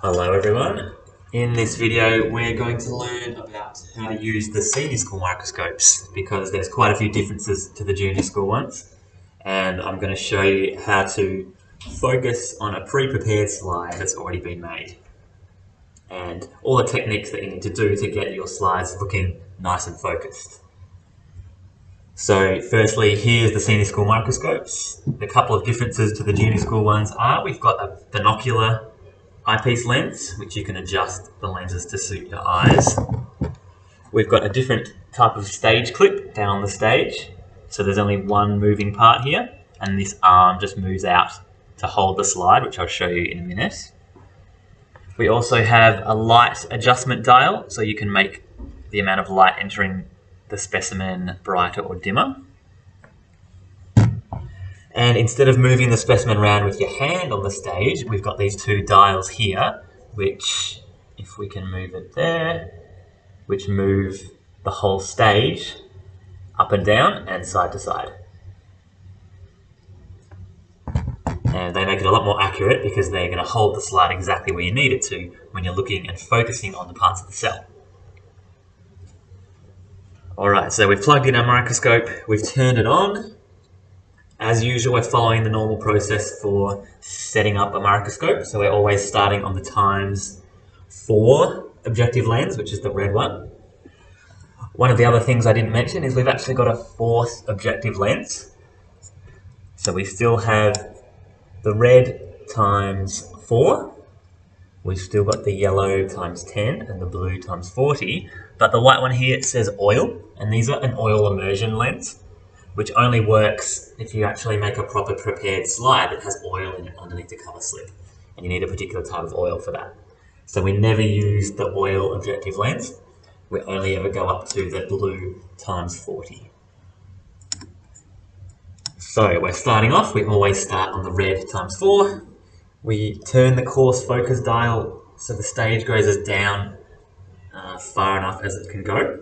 Hello everyone. In this video we're going to learn about how to use the senior school microscopes because there's quite a few differences to the junior school ones, and I'm going to show you how to focus on a pre-prepared slide that's already been made and all the techniques that you need to do to get your slides looking nice and focused. So firstly, here's the senior school microscopes. The couple of differences to the junior school ones are we've got a binocular eyepiece lens, which you can adjust the lenses to suit your eyes. We've got a different type of stage clip down on the stage, so there's only one moving part here, and this arm just moves out to hold the slide, which I'll show you in a minute. We also have a light adjustment dial, so you can make the amount of light entering the specimen brighter or dimmer. And instead of moving the specimen around with your hand on the stage, we've got these two dials here, which, if we can move it there, which move the whole stage up and down and side to side. And they make it a lot more accurate because they're going to hold the slide exactly where you need it to when you're looking and focusing on the parts of the cell. Alright, so we've plugged in our microscope, we've turned it on. As usual, we're following the normal process for setting up a microscope. So we're always starting on the ×4 objective lens, which is the red one. One of the other things I didn't mention is we've actually got a fourth objective lens. So we still have the red ×4. We've still got the yellow ×10 and the blue ×40. But the white one here, it says oil, and these are an oil immersion lens, which only works if you actually make a proper prepared slide that has oil in it underneath the cover slip. And you need a particular type of oil for that. So we never use the oil objective lens. We only ever go up to the blue ×40. So we're starting off, we always start on the red ×4. We turn the coarse focus dial so the stage goes as down far enough as it can go,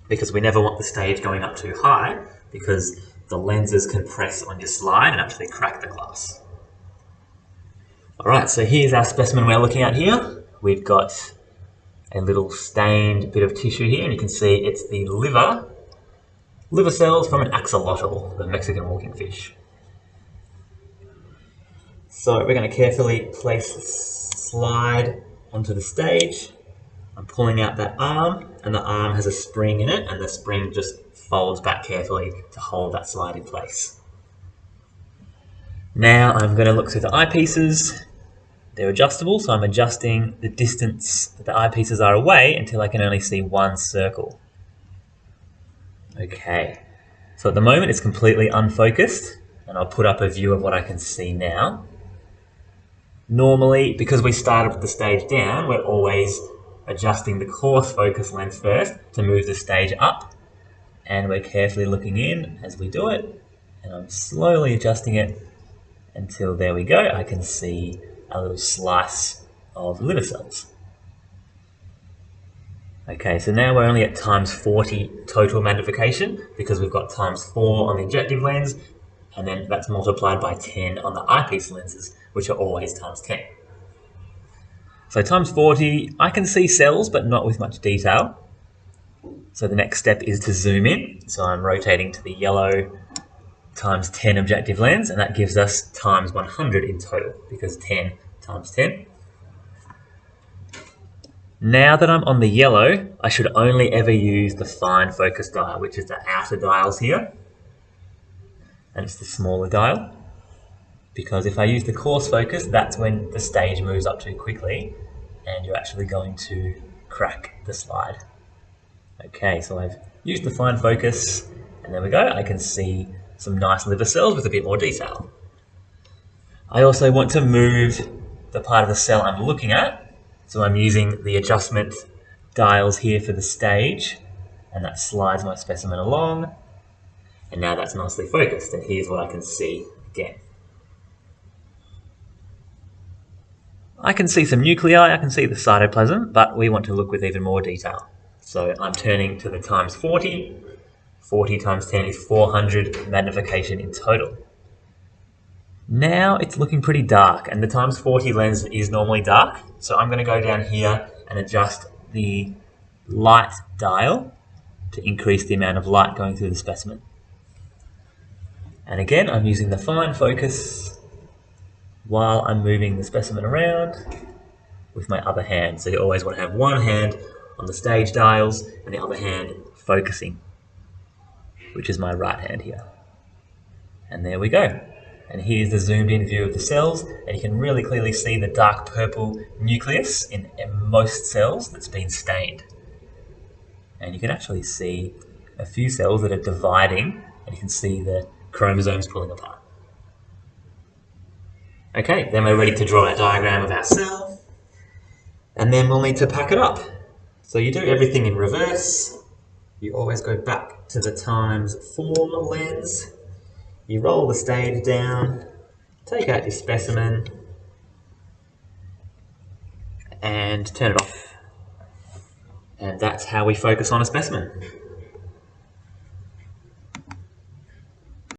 because we never want the stage going up too high because the lenses can press on your slide and actually crack the glass. Alright, so here's our specimen we're looking at here. We've got a little stained bit of tissue here, and you can see it's the liver cells from an axolotl, the Mexican walking fish. So we're going to carefully place the slide onto the stage. I'm pulling out that arm, and the arm has a spring in it, and the spring just folds back carefully to hold that slide in place. Now I'm going to look through the eyepieces. They're adjustable, so I'm adjusting the distance that the eyepieces are away until I can only see one circle. Okay, so at the moment it's completely unfocused, and I'll put up a view of what I can see now. Normally, because we started with the stage down, we're always adjusting the coarse focus lens first to move the stage up, and we're carefully looking in as we do it, and I'm slowly adjusting it until, there we go, I can see a little slice of liver cells. Okay, so now we're only at ×40 total magnification because we've got ×4 on the objective lens, and then that's multiplied by 10 on the eyepiece lenses, which are always ×10. So ×40, I can see cells, but not with much detail. So the next step is to zoom in. So I'm rotating to the yellow ×10 objective lens, and that gives us ×100 in total, because 10 × 10. Now that I'm on the yellow, I should only ever use the fine focus dial, which is the outer dials here. And it's the smaller dial. Because if I use the coarse focus, that's when the stage moves up too quickly and you're actually going to crack the slide. Okay, so I've used the fine focus, and there we go, I can see some nice liver cells with a bit more detail. I also want to move the part of the cell I'm looking at, so I'm using the adjustment dials here for the stage, and that slides my specimen along, and now that's nicely focused, and here's what I can see again. I can see some nuclei, I can see the cytoplasm, but we want to look with even more detail. So I'm turning to the ×40. 40 × 10 is 400 magnification in total. Now it's looking pretty dark, and the times 40 lens is normally dark, so I'm going to go down here and adjust the light dial to increase the amount of light going through the specimen. And again, I'm using the fine focus while I'm moving the specimen around with my other hand. So you always want to have one hand on the stage dials and the other hand focusing, which is my right hand here. And there we go. And here's the zoomed in view of the cells, and you can really clearly see the dark purple nucleus in most cells that's been stained. And you can actually see a few cells that are dividing, and you can see the chromosomes pulling apart. Okay, then we're ready to draw our diagram of our cell, and then we'll need to pack it up. So you do everything in reverse. You always go back to the times 4 lens. You roll the stage down, take out your specimen, and turn it off. And that's how we focus on a specimen.